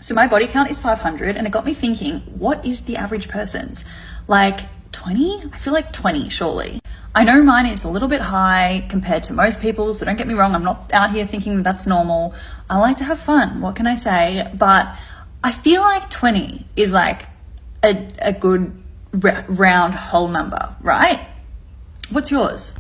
So my body count is 500, and it got me thinking, what is the average person's? Like 20? I feel like 20, surely. I know mine is a little bit high compared to most people, so don't get me wrong, I'm not out here thinking that's normal. I like to have fun, what can I say? But I feel like 20 is like a good round whole number, right? What's yours?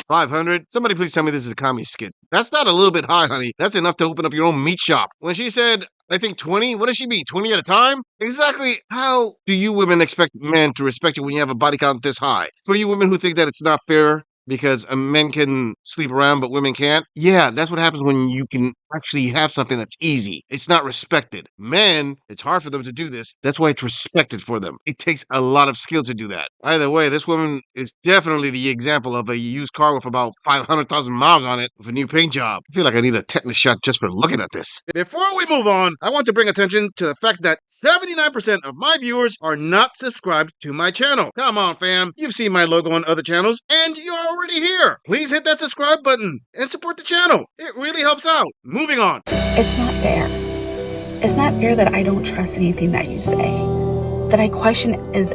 500? Somebody please tell me this is a comedy skit. That's not a little bit high, honey. That's enough to open up your own meat shop. When she said, I think 20, what does she mean? 20 at a time? Exactly how do you women expect men to respect you when you have a body count this high? For you women who think that it's not fair because men can sleep around but women can't, yeah, that's what happens when you can actually have something that's easy. It's not respected. Men, it's hard for them to do this. That's why it's respected for them. It takes a lot of skill to do that. Either way, this woman is definitely the example of a used car with about 500,000 miles on it with a new paint job. I feel like I need a tetanus shot just for looking at this. Before we move on, I want to bring attention to the fact that 79% of my viewers are not subscribed to my channel. Come on, fam. You've seen my logo on other channels, and you're already here. Please hit that subscribe button and support the channel. It really helps out. Moving on. It's not fair. It's not fair that I don't trust anything that you say, that I question is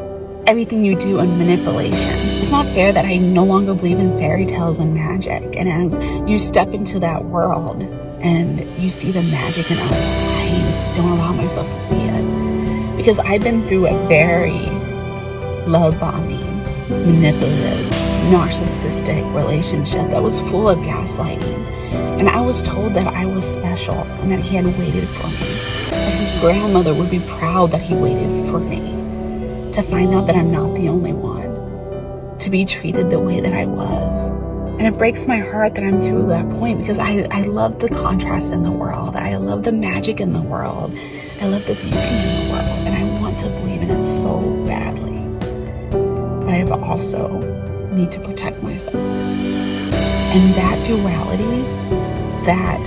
everything you do in manipulation. It's not fair that I no longer believe in fairy tales and magic. And as you step into that world and you see the magic in us, I don't allow myself to see it. Because I've been through a very love bombing, manipulative, narcissistic relationship that was full of gaslighting. And I was told that I was special and that he had waited for me. That his grandmother would be proud that he waited for me. To find out that I'm not the only one. To be treated the way that I was. And it breaks my heart that I'm through that point because I love the contrast in the world. I love the magic in the world. I love the beauty in the world. And I want to believe in it so badly. But I also need to protect myself. And that duality, that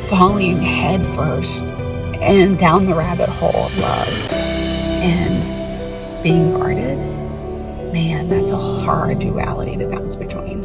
falling head first and down the rabbit hole of love and being guarded, man, that's a hard duality to bounce between.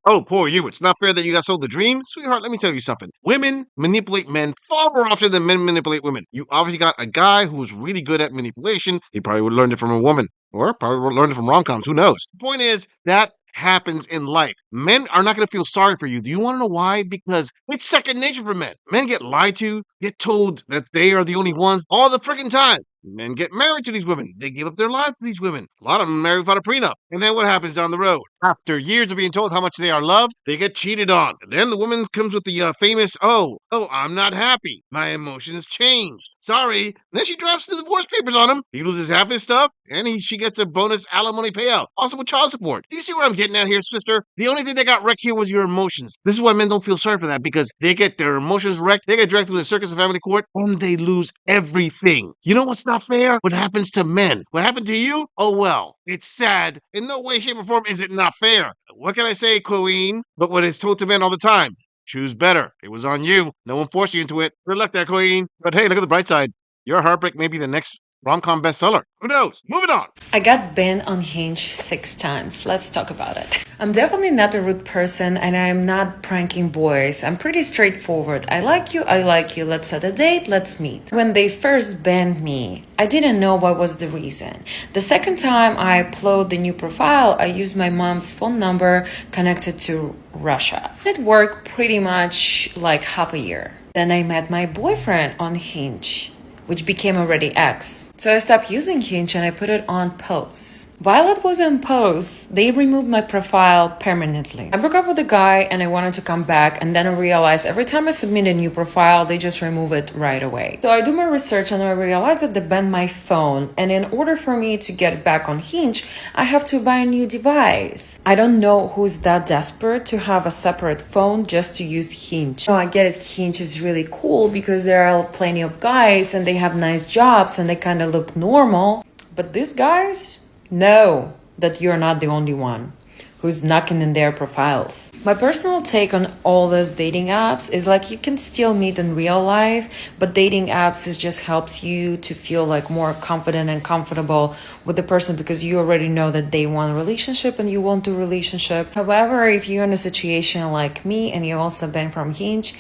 Oh, poor you. It's not fair that you got sold the dream. Sweetheart, let me tell you something. Women manipulate men far more often than men manipulate women. You obviously got a guy who's really good at manipulation. He probably would have learned it from a woman. Or probably would have learned it from rom-coms. Who knows? The point is, that happens in life. Men are not going to feel sorry for you. Do you want to know why? Because it's second nature for men. Men get lied to, get told that they are the only ones all the freaking time. Men get married to these women. They give up their lives to these women. A lot of them marry without a prenup. And then what happens down the road? After years of being told how much they are loved, they get cheated on. And then the woman comes with the famous, oh, I'm not happy. My emotions changed. Sorry. And then she drafts the divorce papers on him. He loses half his stuff, and she gets a bonus alimony payout. Also with child support. Do you see where I'm getting at here, sister? The only thing that got wrecked here was your emotions. This is why men don't feel sorry for that, because they get their emotions wrecked, they get dragged through the circus of family court, and they lose everything. You know what's not fair? What happens to men? What happened to you? Oh well. It's sad. In no way, shape, or form is it not fair. What can I say, Queen? But what is told to men all the time. Choose better. It was on you. No one forced you into it. Good luck there, Queen. But hey, look at the bright side. Your heartbreak may be the next rom-com bestseller. Who knows? Moving on. I got banned on Hinge 6 times. Let's talk about it. I'm definitely not a rude person and I'm not pranking boys. I'm pretty straightforward. I like you, let's set a date, let's meet. When they first banned me, I didn't know what was the reason. The second time I uploaded the new profile, I used my mom's phone number connected to Russia. It worked pretty much like half a year. Then I met my boyfriend on Hinge, which became already X. So I stopped using Hinge and I put it on pause. While it was on pause, they removed my profile permanently. I broke up with the guy and I wanted to come back, and then I realized every time I submit a new profile, they just remove it right away. So I do my research and I realized that they banned my phone, and in order for me to get back on Hinge, I have to buy a new device. I don't know who's that desperate to have a separate phone just to use Hinge. So I get it, Hinge is really cool because there are plenty of guys and they have nice jobs and they kind of look normal. But these guys know that you're not the only one. who's knocking in their profiles. My personal take on all these dating apps is like you can still meet in real life, but dating apps is just helps you to feel like more confident and comfortable with the person because you already know that they want a relationship and you want a relationship. However, if you're in a situation like me and you also been from Hinge,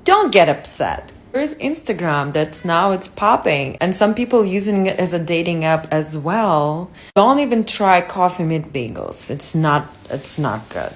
don't get upset. There's Instagram that's now it's popping and some people using it as a dating app as well. Don't even try coffee meet bagels. It's not good.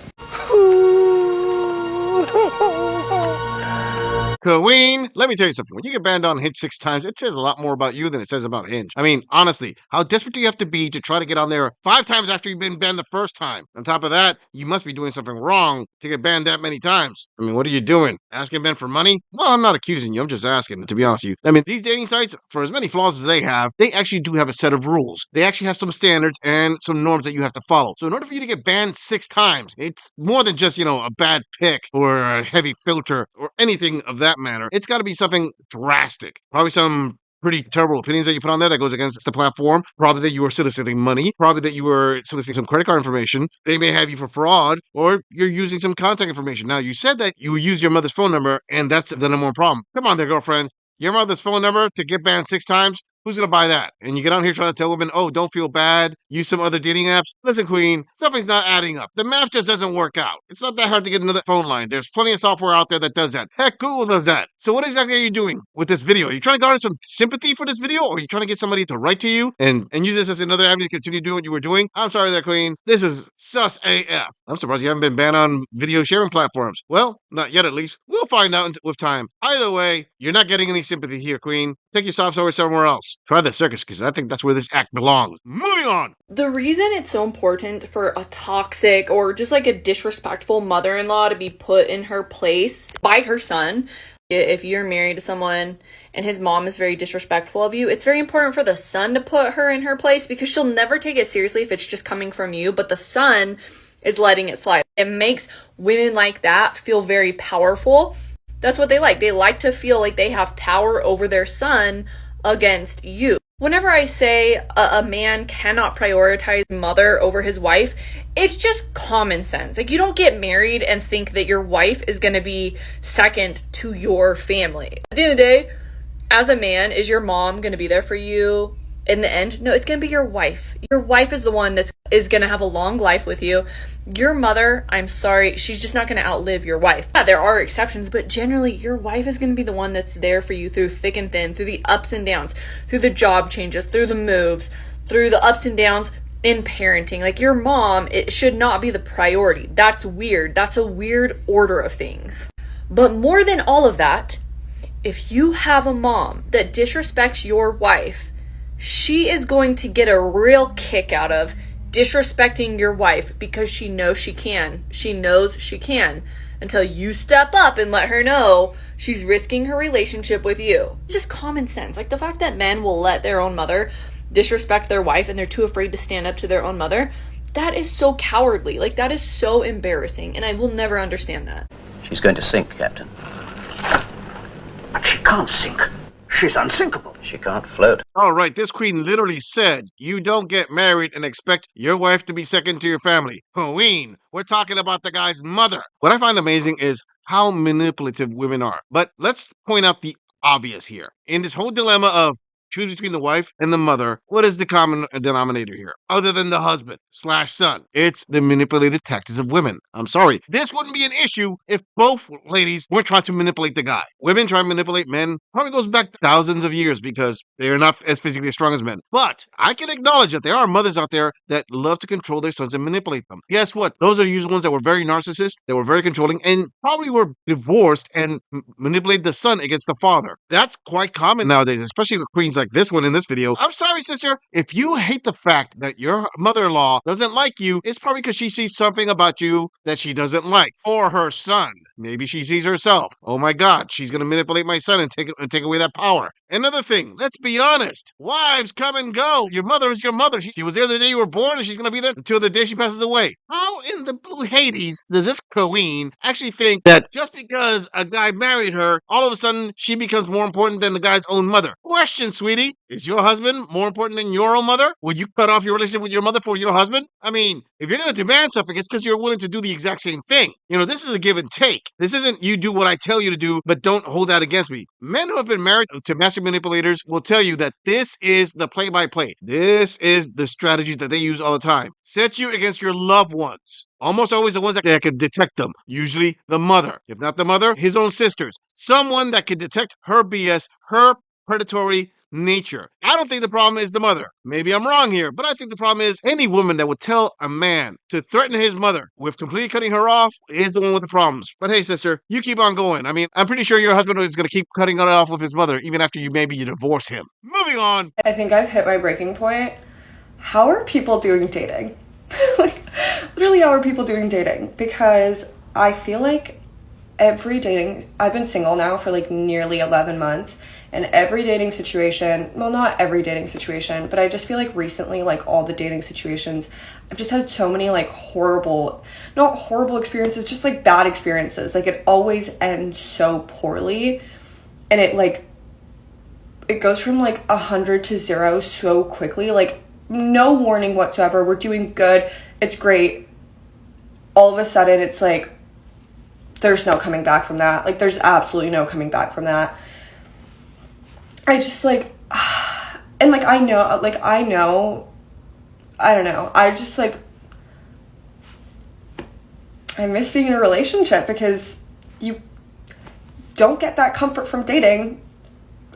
Queen, let me tell you something. When you get banned on Hinge 6 times, it says a lot more about you than it says about Hinge. I mean, honestly, how desperate do you have to be to try to get on there 5 times after you've been banned the first time? On top of that, you must be doing something wrong to get banned that many times. I mean, what are you doing? Asking Ben for money? Well, I'm not accusing you. I'm just asking, to be honest with you. I mean, these dating sites, for as many flaws as they have, they actually do have a set of rules. They actually have some standards and some norms that you have to follow. So in order for you to get banned 6 times, it's more than just, a bad pick or a heavy filter or anything of that matter. It's got to be something drastic. Probably some pretty terrible opinions that you put on there that goes against the platform. Probably that you were soliciting money. Probably that you were soliciting some credit card information. They may have you for fraud, or you're using some contact information. Now, you said that you would use your mother's phone number, and that's the number one problem. Come on there, girlfriend. Your mother's phone number to get banned 6 times? Who's going to buy that? And you get on here trying to tell women, oh, don't feel bad. Use some other dating apps. Listen, Queen, something's not adding up. The math just doesn't work out. It's not that hard to get another phone line. There's plenty of software out there that does that. Heck, Google does that. So what exactly are you doing with this video? Are you trying to garner some sympathy for this video? Or are you trying to get somebody to write to you and use this as another avenue to continue doing what you were doing? I'm sorry there, Queen. This is sus AF. I'm surprised you haven't been banned on video sharing platforms. Well, not yet at least. We'll find out with time. Either way, you're not getting any sympathy here, Queen. Take your soft story somewhere else. Try the circus, because I think that's where this act belongs. Moving on! The reason it's so important for a toxic or just like a disrespectful mother-in-law to be put in her place by her son, if you're married to someone and his mom is very disrespectful of you, it's very important for the son to put her in her place because she'll never take it seriously if it's just coming from you, but the son is letting it slide. It makes women like that feel very powerful. That's what they like. They like to feel like they have power over their son against you. Whenever I say a man cannot prioritize mother over his wife, it's just common sense. Like, you don't get married and think that your wife is going to be second to your family. At the end of the day, as a man, is your mom going to be there for you in the end? No, it's going to be your wife. Your wife is the one that is going to have a long life with you. Your mother, I'm sorry, she's just not going to outlive your wife. Yeah, there are exceptions, but generally your wife is going to be the one that's there for you through thick and thin, through the ups and downs, through the job changes, through the moves, through the ups and downs in parenting. Like, your mom, it should not be the priority. That's weird. That's a weird order of things. But more than all of that, if you have a mom that disrespects your wife, she is going to get a real kick out of disrespecting your wife because she knows she can. She knows she can until you step up and let her know she's risking her relationship with you. It's just common sense. Like, the fact that men will let their own mother disrespect their wife and they're too afraid to stand up to their own mother, that is so cowardly. Like, that is so embarrassing, and I will never understand that. She's going to sink, Captain. But she can't sink. She's unsinkable. She can't float. All right, this queen literally said, you don't get married and expect your wife to be second to your family. Queen, we're talking about the guy's mother. What I find amazing is how manipulative women are. But let's point out the obvious here. In this whole dilemma of choose between the wife and the mother, what is the common denominator here? Other than the husband/son, it's the manipulative tactics of women. I'm sorry. This wouldn't be an issue if both ladies weren't trying to manipulate the guy. Women trying to manipulate men probably goes back thousands of years because they are not as physically strong as men. But I can acknowledge that there are mothers out there that love to control their sons and manipulate them. Guess what? Those are usually ones that were very narcissist, that were very controlling, and probably were divorced and manipulated the son against the father. That's quite common nowadays, especially with queens like this one in this video. I'm sorry, sister. If you hate the fact that your mother-in-law doesn't like you, it's probably because she sees something about you that she doesn't like for her son. Maybe she sees herself. Oh my God, she's going to manipulate my son and take away that power. Another thing, let's be honest. Wives come and go. Your mother is your mother. She was there the day you were born, and she's going to be there until the day she passes away. How in the blue Hades does this queen actually think that just because a guy married her, all of a sudden she becomes more important than the guy's own mother? Question, sweet. sweetie, is your husband more important than your own mother? Would you cut off your relationship with your mother for your husband? I mean, if you're going to demand something, it's because you're willing to do the exact same thing. You know, this is a give and take. This isn't you do what I tell you to do, but don't hold that against me. Men who have been married to master manipulators will tell you that this is the play-by-play. This is the strategy that they use all the time. Set you against your loved ones. Almost always the ones that can detect them. Usually the mother. If not the mother, his own sisters. Someone that can detect her BS, her predatory nature. I don't think the problem is the mother. Maybe I'm wrong here, but I think the problem is any woman that would tell a man to threaten his mother with completely cutting her off is the one with the problems. But hey, sister, you keep on going. I mean, I'm pretty sure your husband is going to keep cutting it off with his mother even after you divorce him. Moving on. I think I've hit my breaking point. How are people doing dating? Like, literally, how are people doing dating? Because I feel like I've been single now for like nearly 11 months, and every dating situation, well, not every dating situation, but I just feel like recently, like all the dating situations, I've just had so many like not horrible experiences, just like bad experiences. Like it always ends so poorly, and it goes from like 100 to 0 so quickly. Like no warning whatsoever. We're doing good. It's great. All of a sudden, it's like there's no coming back from that. Like there's absolutely no coming back from that. I just like, and like I don't know. I just like, I miss being in a relationship because you don't get that comfort from dating.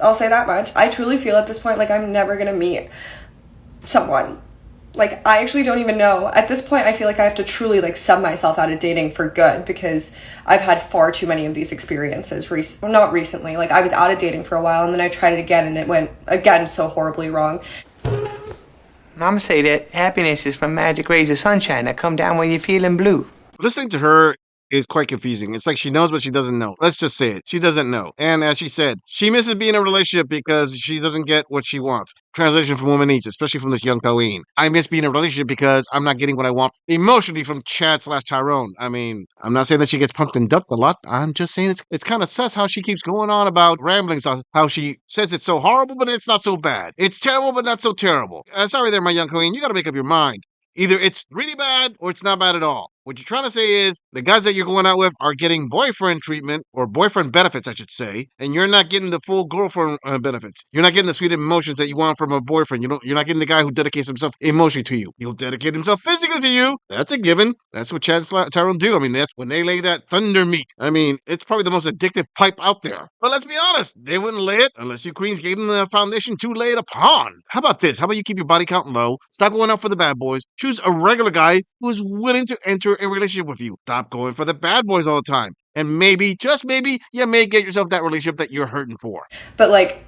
I'll say that much. I truly feel at this point like I'm never gonna meet someone. Like I actually don't even know. At this point I feel like I have to truly like sub myself out of dating for good because I've had far too many of these experiences. Not recently. Like I was out of dating for a while and then I tried it again and it went again so horribly wrong. Mama say that happiness is from magic rays of sunshine that come down when you're feeling blue. Listening to her is quite confusing. It's like she knows, but she doesn't know. Let's just say it. She doesn't know. And as she said, she misses being in a relationship because she doesn't get what she wants. Translation from Woman Eats, especially from this young Colleen. I miss being in a relationship because I'm not getting what I want emotionally from Chad/Tyrone. I mean, I'm not saying that she gets punked and ducked a lot. I'm just saying it's kind of sus how she keeps going on about ramblings, how she says it's so horrible, but it's not so bad. It's terrible, but not so terrible. Sorry there, my young Colleen. You got to make up your mind. Either it's really bad or it's not bad at all. What you're trying to say is the guys that you're going out with are getting boyfriend treatment or boyfriend benefits, I should say, and you're not getting the full girlfriend benefits. You're not getting the sweet emotions that you want from a boyfriend. You're not getting the guy who dedicates himself emotionally to you. He'll dedicate himself physically to you. That's a given. That's what Chad and Tyrone do. I mean, that's when they lay that thunder meat. I mean, it's probably the most addictive pipe out there. But let's be honest, they wouldn't lay it unless you queens gave them the foundation to lay it upon. How about this? How about you keep your body count low? Stop going out for the bad boys. Choose a regular guy who's willing to enter a relationship with you. Stop going for the bad boys all the time. And maybe, just maybe, you may get yourself that relationship that you're hurting for. But like,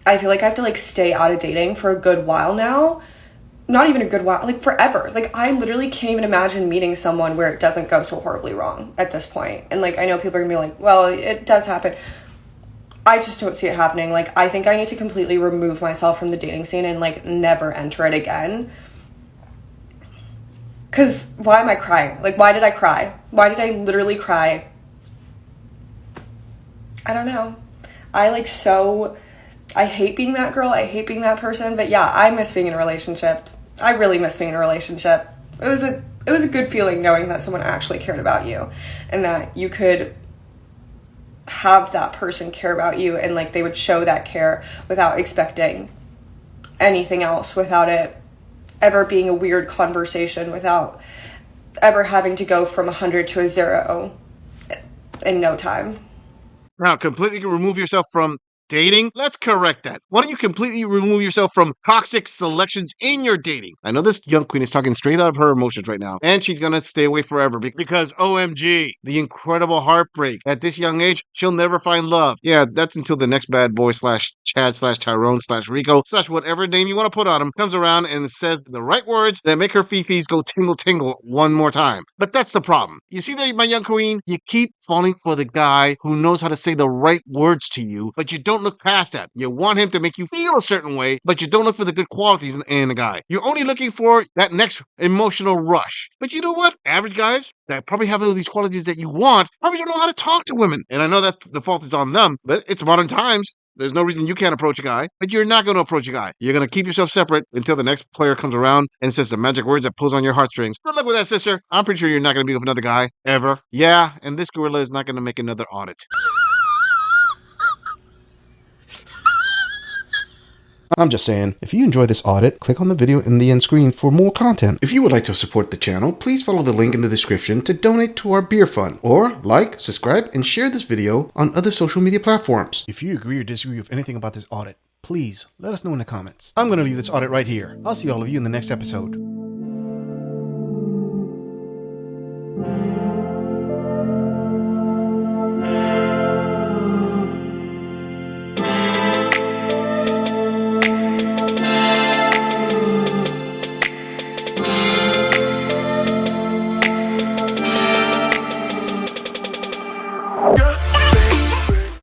I feel like I have to like stay out of dating for a good while now. Not even a good while, like forever. Like I literally can't even imagine meeting someone where it doesn't go so horribly wrong at this point. And like, I know people are gonna be like, well, it does happen. I just don't see it happening. Like, I think I need to completely remove myself from the dating scene and like never enter it again. Because why am I crying? Like, why did I cry? Why did I literally cry? I don't know. I hate being that girl. I hate being that person. But yeah, I miss being in a relationship. I really miss being in a relationship. It was a good feeling knowing that someone actually cared about you and that you could have that person care about you and like they would show that care without expecting anything else, without it ever being a weird conversation, without ever having to go from 100 to a 0 in no time. Now, completely remove yourself from dating? Let's correct that. Why don't you completely remove yourself from toxic selections in your dating? I know this young queen is talking straight out of her emotions right now, and she's gonna stay away forever because OMG, the incredible heartbreak. At this young age, she'll never find love. Yeah, that's until the next bad boy /Chad/Tyrone/Rico/ whatever name you want to put on him comes around and says the right words that make her fifis go tingle tingle one more time. But that's the problem. You see there, my young queen? You keep falling for the guy who knows how to say the right words to you, but you don't look past that. You want him to make you feel a certain way, but you don't look for the good qualities in a guy. You're only looking for that next emotional rush. But you know what? Average guys that probably have all these qualities that you want probably don't know how to talk to women. And I know that the fault is on them, but it's modern times. There's no reason you can't approach a guy, but you're not going to approach a guy. You're going to keep yourself separate until the next player comes around and says the magic words that pulls on your heartstrings. Good luck with that, sister. I'm pretty sure you're not going to be with another guy, ever. Yeah, and this gorilla is not going to make another audit. I'm just saying, if you enjoy this audit, click on the video in the end screen for more content. If you would like to support the channel, please follow the link in the description to donate to our beer fund, or like, subscribe, and share this video on other social media platforms. If you agree or disagree with anything about this audit, please let us know in the comments. I'm going to leave this audit right here. I'll see all of you in the next episode.